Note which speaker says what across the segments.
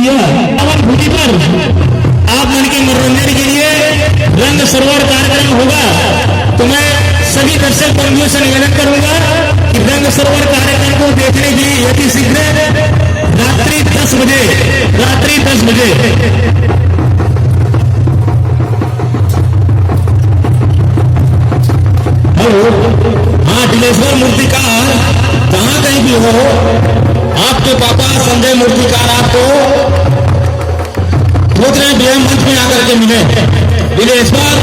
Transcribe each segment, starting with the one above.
Speaker 1: दिया। पावन भूमि पर आप मन के मनोरंजन के लिए रंग सरोवर कार्यक्रम होगा। तो मैं सभी दर्शक बंधुओं से निवेदन करूंगा कि रंग सरोवर कार्यक्रम को देखने के लिए यदि शीघ्र रात्रि 10 बजे हेलो, हाँ दिलेश्वर मूर्तिकार, जहां कहीं भी हो, आपके पापा संजय मूर्तिकार आपको सोच रहे हैं मंच में आकर के मिले। दिलेश्वर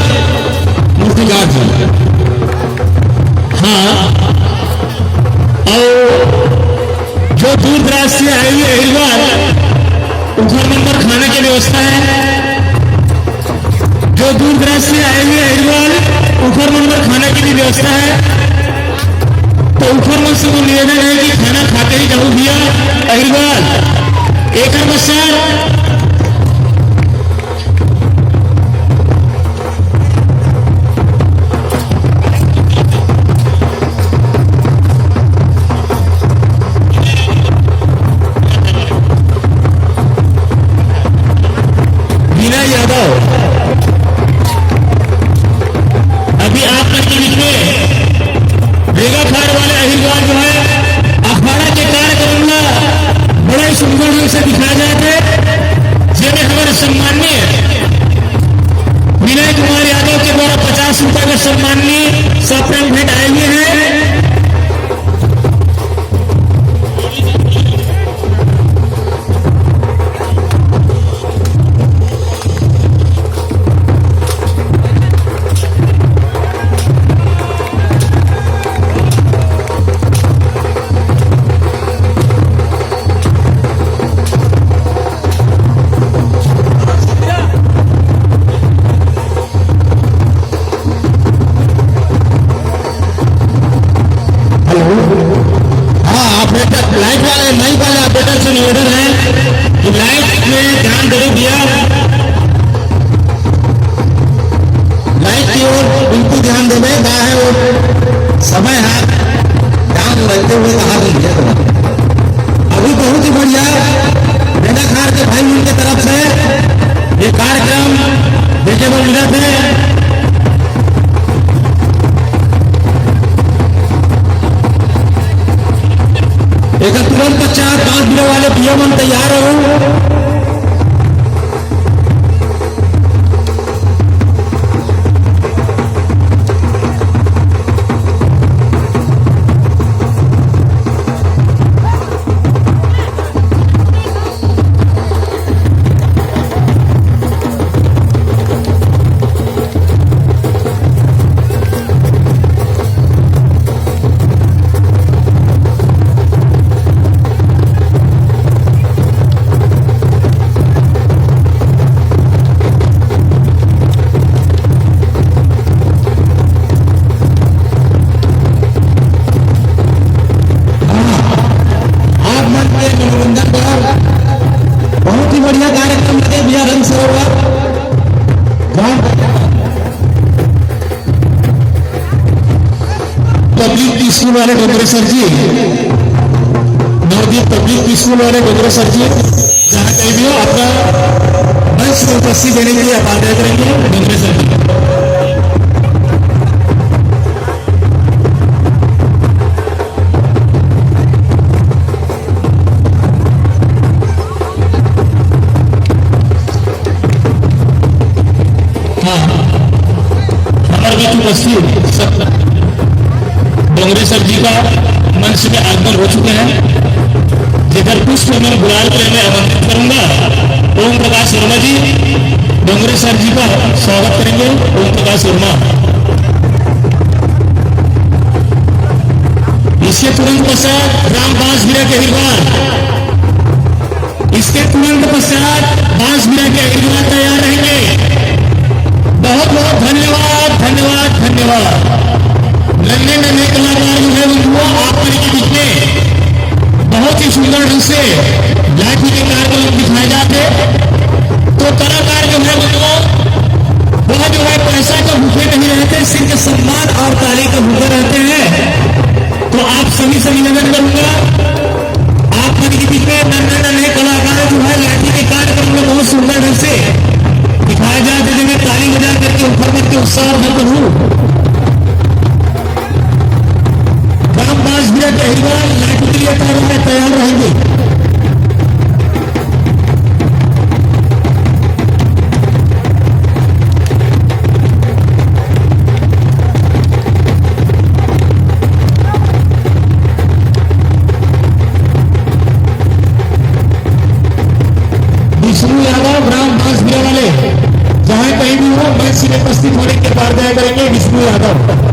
Speaker 1: मूर्तिकार जी, हाँ, और जो दूर दराज से आए हुए हरिद्वार, उधर नंबर खाने की व्यवस्था है। जो दूर दराज से आए हुए हरिद्वार, उधर नंबर खाने की भी व्यवस्था है। तो ऊपर मन से वो निवेदन है कि खाना खाते ही जाओ भैया हरिद्वार। एक नमस्कार। यादव, अभी आप तक के बीच में रेगा खाड़ वाले अहिलवार जो है अखाड़ा के कार्यक्रम में बड़े सुंदर ढंग से दिखाया जाते, जिन्हें हमारे सम्माननीय विनय कुमार यादव के द्वारा 50 रुपए का सम्माननीय सप्रेम भेंट आए हुए हैं। ऑपरेटर से निवेदन है कि लाइट में ध्यान जरूर दिया, लाइट की ओर बिल्कुल ध्यान देवे। है वो समय हाथ ध्यान रखते हुए कहा दीजिए। अभी बहुत ही बढ़िया रेगा खाड़ के भाई उनके तरफ से ये कार्यक्रम देखे को मिले थे। एक तुरंत पश्चात 5 किलो वाले पीएम तैयार हो। पब्लिक स्कूल वाले डोगरे सर जी, नवदीप पब्लिक स्कूल वाले डोगरे सर जी, जहां कहीं भी हो आपका मंच में उपस्थित देने के लिए आप आग्रह करेंगे डोगरे सर जी। हाँ, हमारे बीच उपस्थित डोंगरे सर जी का मंच में आगमन हो चुके हैं। जेकर पुष्प में गुलाल के लिए मैं आमंत्रित करूंगा ओम प्रकाश शर्मा जी, डोंगरे सर जी का स्वागत करेंगे। ओम प्रकाश शर्मा। इसके तुरंत पश्चात रामदास वीरा के हरिद्वार, इसके तुरंत पश्चात दास वीरा के हरिद्वार तैयार रहेंगे। बहुत बहुत धन्यवाद धन्यवाद धन्यवाद। नन्हे नन्हे कलाकार जो है वो आप के बीच में बहुत ही सुंदर ढंग से लाठी के कार्यक्रम दिखाए जाते। तो कलाकार जो है वो जो है पैसा के भूखे नहीं रहते, सिर्फ सम्मान और ताली के भूखे रहते हैं। तो आप सभी निवेदन करूंगा, आप के बीच में नन्हे नन्हे कलाकार जो है लाठी के विष्णु यादव ग्राम बांसबिया वाले जहां कहीं भी हो मंच में उपस्थित होने के बाद जाया करेंगे। विष्णु यादव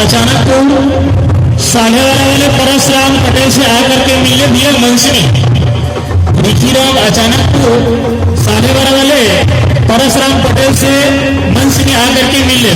Speaker 1: अचानक तो साढ़ेवारा वाले परशुराम पटेल से आकर के मिले दिया मंच में। रिखीराम अचानक तो साढ़ेवारा वाले परशुराम पटेल से मंच में आकर के मिले।